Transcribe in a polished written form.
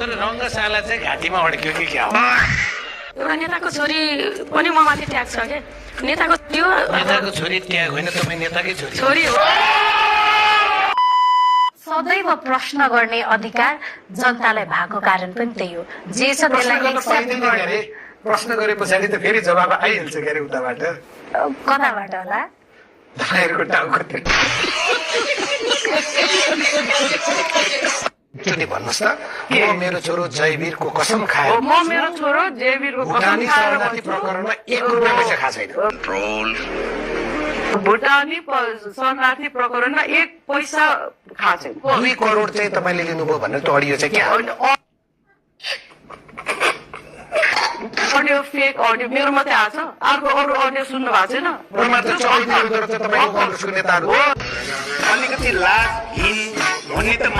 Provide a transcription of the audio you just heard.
रङ्गशाला चाहिँ घाँटीमा अड्क्यो कि क्या हो? एउटा नेताको छोरी पनि म माथि ट्याग छ के नेताको त्यो नेताको छोरी ट्याग होइन, तपाईँ नेताकै छोरी छोरी हो। सदैव प्रश्न गर्ने अधिकार जनतालाई भएको कारण पनि त्यही हो। जे छ त्यसलाई एक्सेप्ट गर्ने। प्रश्न गरे पछाडि त फेरि जवाब आइहाल्छ के अरे उताबाट। कताबाट होला? तपाईँहरूको टाउको एकचोटि भन्नुहोस् त, म मेरो छोरो जयवीरको कसम खाएँ, म मेरो छोरो जयवीरको कसम भुटानी खाएर शरणार्थी प्रकरणमा 1 रुपियाँ पैसा खाएको छैन। भुटानी शरणार्थी प्रकरणमा 1 पैसा खाएको छैन। 2 करोड चाहिँ तपाईँले लिनुभयो भनेर त अडियो चाहिँ के अडियो फेक अडियो मेरो मात्रै आएको छ, अर्को अरू अडियो सुन्नु भएको छैन। मात्र 24 नेताहरू अलिकति लाज हिन भन्ने त